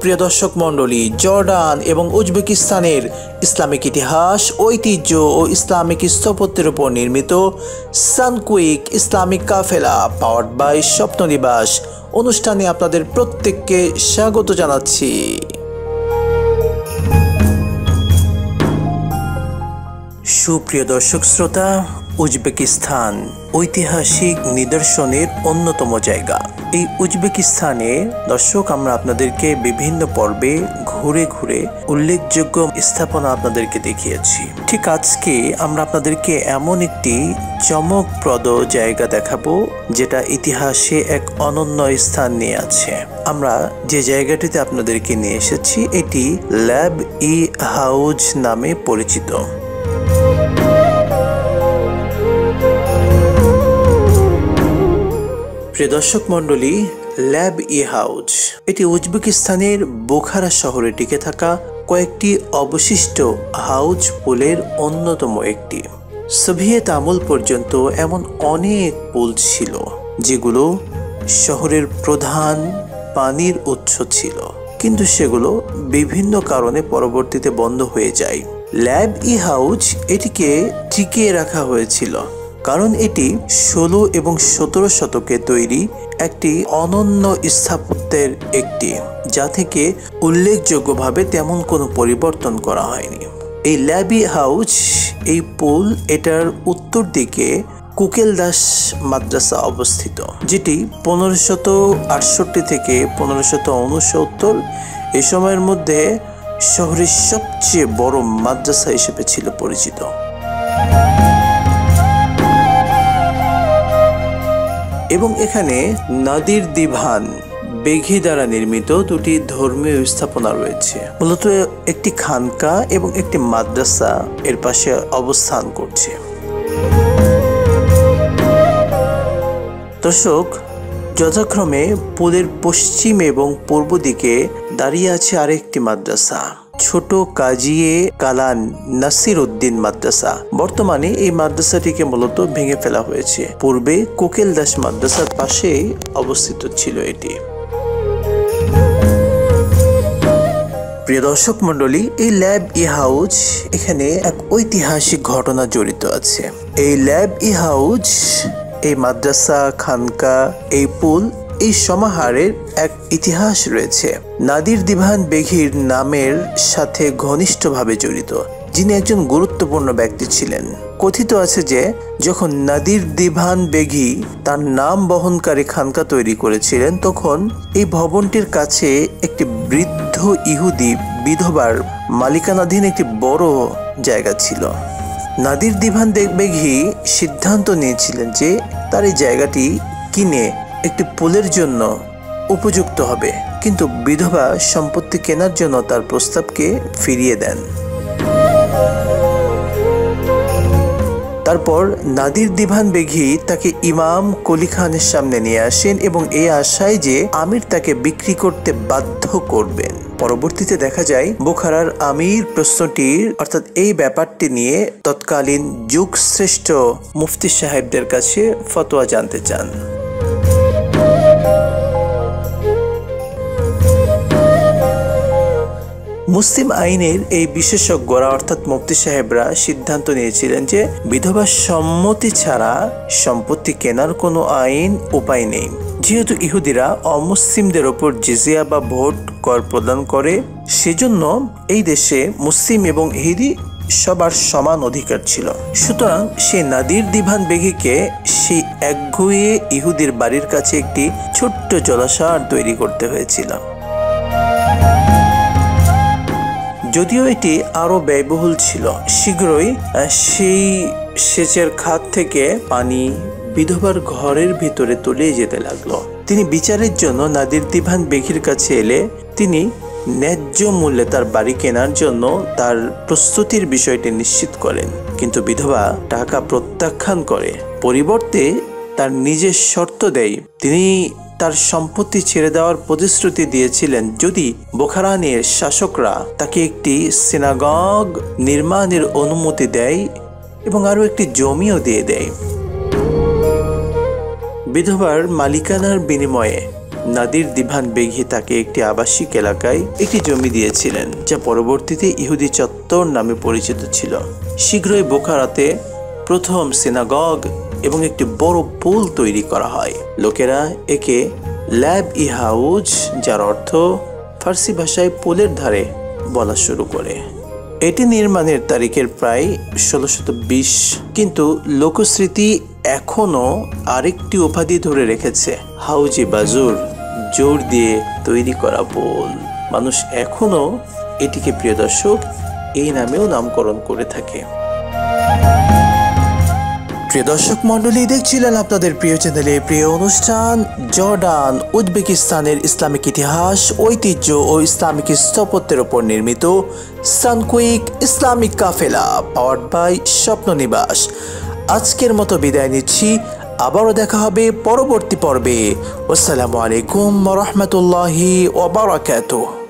প্রিয় দর্শক মণ্ডলী, জর্ডান এবং উজবেকিস্তানের ইসলামিক ইতিহাস, ঐতিহ্য ও ইসলামিক স্থাপত্যের উপর নির্মিত সানকুইক ইসলামিক কাফেলা পাওয়ার্ড বাই স্বপ্ননিবাস অনুষ্ঠানে আপনাদের প্রত্যেককে স্বাগত জানাচ্ছি। সুপ্রিয় দর্শক শ্রোতা, উজবেকিস্তান ঐতিহাসিক নিদর্শনের অন্যতম জায়গা। এই উজবেকিস্তানে দর্শক আমরা আপনাদেরকে বিভিন্ন পর্বে ঘুরে ঘুরে উল্লেখযোগ্য স্থাপনা আপনাদেরকে দেখিয়েছি। ঠিক আজকে আমরা আপনাদেরকে এমন একটি চমকপ্রদ জায়গা দেখাবো যেটা ইতিহাসে এক অনন্য স্থান নিয়ে আছে। আমরা যে জায়গাটিতে আপনাদেরকে নিয়ে এসেছি এটি ল্যাব-ই-হাউজ নামে পরিচিত। প্রিয় দর্শক মণ্ডলী, ল্যাব-ই-হাউজ এটি উজবেকিস্তানের বোখারা শহরে টিকে থাকা কয়েকটি অবশিষ্ট হাউজ পুলের অন্যতম একটি। সোভিয়েত আমল পর্যন্ত এমন অনেক পুল ছিল যেগুলো শহরের প্রধান পানির উৎস ছিল, কিন্তু সেগুলো বিভিন্ন কারণে পরবর্তীতে বন্ধ হয়ে যায়। ল্যাব-ই-হাউজ এটিকে টিকিয়ে রাখা হয়েছিল কারণ এটি 16 এবং 17 শতকে তৈরি একটি অনন্য স্থাপত্যের একটি, যা থেকে উল্লেখযোগ্যভাবে তেমন কোনো পরিবর্তন করা হয়নি। এই ল্যাব-ই-হাউজ এই পুল এটার উত্তর দিকে কুকেলদাস মাদ্রাসা অবস্থিত, যেটি 1568 থেকে 1569 এই সময়ের মধ্যে শহরের সবচেয়ে বড় মাদ্রাসা হিসেবে ছিল পরিচিত। এবং এখানে নাদির দিভান বেঘি দ্বারা নির্মিত দুটি ধর্মীয় স্থাপনা রয়েছে। মূলত একটি খানকা এবং একটি মাদ্রাসা এর পাশে অবস্থান করছে। দর্শক, যথাক্রমে পুলের পশ্চিম এবং পূর্ব দিকে দাঁড়িয়ে আছে আরেকটি মাদ্রাসা, ছোট কাজিয়ে কালান নাসির উদ্দিন মাদ্রাসা। বর্তমানে এই মাদ্রাসাটিকে মূলত ভেঙে ফেলা হয়েছে। পূর্বে কোকেলদাস মাদ্রাসার পাশে অবস্থিত ছিল এটি। প্রিয় দর্শক মণ্ডলী, এই ল্যাব-ই-হাউজ এখানে এক ঐতিহাসিক ঘটনা জড়িত আছে। এই ল্যাব-ই-হাউজ, এই মাদ্রাসা, খানকা, এই পুল, এই সমাহারের এক ইতিহাস রয়েছে। নাদির দিভান বেঘির নামের সাথে ঘনিষ্ঠভাবে জড়িত, যিনি একজন গুরুত্বপূর্ণ ব্যক্তি ছিলেন। কথিত আছে যে যখন নাদির দিভান বেঘি তার নাম বহনকারী খানকা তৈরি করেছিলেন, তখন এই ভবনটির কাছে একটি বৃদ্ধ ইহুদি বিধবার মালিকানাধীন একটি বড় জায়গা ছিল। নাদির দিভান বেঘি সিদ্ধান্ত নিয়েছিলেন যে তার এই জায়গাটি কিনে একটি পুলের জন্য উপযুক্ত হবে, কিন্তু বিধবা সম্পত্তি কেনার জন্য তার প্রস্তাবকে ফিরিয়ে দেন। তারপর নাদির দিভান বেঘি তাকে ইমাম কলি খানের সামনে নিয়ে আসেন এবং এই আশায় যে আমির তাকে বিক্রি করতে বাধ্য করবেন। পরবর্তীতে দেখা যায় বোখারার আমির প্রশ্নটির অর্থাৎ এই ব্যাপারটি নিয়ে তৎকালীন যুগ শ্রেষ্ঠ মুফতি সাহেবদের কাছে ফতোয়া জানতে চান। মুসলিম আইনের এই বিশেষজ্ঞরা অর্থাৎ মুফতি সাহেবরা সিদ্ধান্ত নিয়েছিলেন যে বিধবা সম্মতি ছাড়া সম্পত্তি কেনার কোনো আইন উপায় নেই। যেহেতু ইহুদিরা অমুসলিমদের ওপর জিজিয়া বা ভোট কর প্রদান করে, সেজন্য এই দেশে মুসলিম এবং ইহুদি সবার সমান অধিকার ছিল। সুতরাং সে নাদির দিভান বেঘিকে সেই একগুঁয়ে ইহুদির বাড়ির কাছে একটি ছোট্ট জলাশয় তৈরি করতে হয়েছিল। যদিও এটি আরো ব্যয়বহুল ছিল, শীঘ্রই সেই সেচের খাত থেকে পানি বিধবার ঘরের ভিতরে তলিয়ে যেতে লাগলো। তিনি বিচারের জন্য নাদির দিভান বেঘির কাছে এলে তিনি ন্যায্য মূল্যে তার বাড়ি কেনার জন্য তার প্রস্তুতির বিষয়টি নিশ্চিত করেন, কিন্তু বিধবা টাকা প্রত্যাখ্যান করে। পরিবর্তে তার নিজের শর্ত দেয়। তিনি তার সম্পত্তি ছেড়ে দেওয়ার প্রতিশ্রুতি দিয়েছিলেন যদি বোখারানের শাসকরা তাকে একটি সিনাগগ নির্মাণের অনুমতি দেয় এবং আরো একটি জমিও দিয়ে দেয়। বিধবার মালিকানার বিনিময়ে নাদির দিভান বেঘি তাকে একটি আবাসিক এলাকায় একটি জমি দিয়েছিলেন, যা পরবর্তীতে ইহুদি চত্বর নামে পরিচিত ছিল। শীঘ্রই বোখারাতে প্রথম সিনাগগ এবং একটি বড় পুল তৈরি করা হয়। লোকেরা একে ল্যাব ই হাউজ, যার অর্থ ফার্সি ভাষায় পুলের ধারে, বলা শুরু করে। এটি নির্মাণের তারিখের প্রায় 1620, কিন্তু লোকস্মৃতি এখনো আরেকটি উপাধি ধরে রেখেছে, হাউজি বাজুর, জোর দিয়ে তৈরি করা পুল। মানুষ এখনো এটিকে, প্রিয় দর্শক, এই নামেও নামকরণ করে থাকে। প্রিয় দর্শক মন্ডলী, দেখছিলেন আপনাদের প্রিয় চ্যানেলে প্রিয় অনুষ্ঠান জর্ডান উজবেকিস্তানের ইসলামিক ইতিহাস, ঐতিহ্য ও ইসলামিক স্থাপত্যের উপর নির্মিত সানকুইক ইসলামিক কাফেলা, পাওয়ার্ড বাই স্বপ্ন নিবাস। আজকের মতো বিদায় নিচ্ছি, আবারও দেখা হবে পরবর্তী পর্বে। আসসালামু আলাইকুম ওয়া রাহমাতুল্লাহি ওয়া বারাকাতুহু।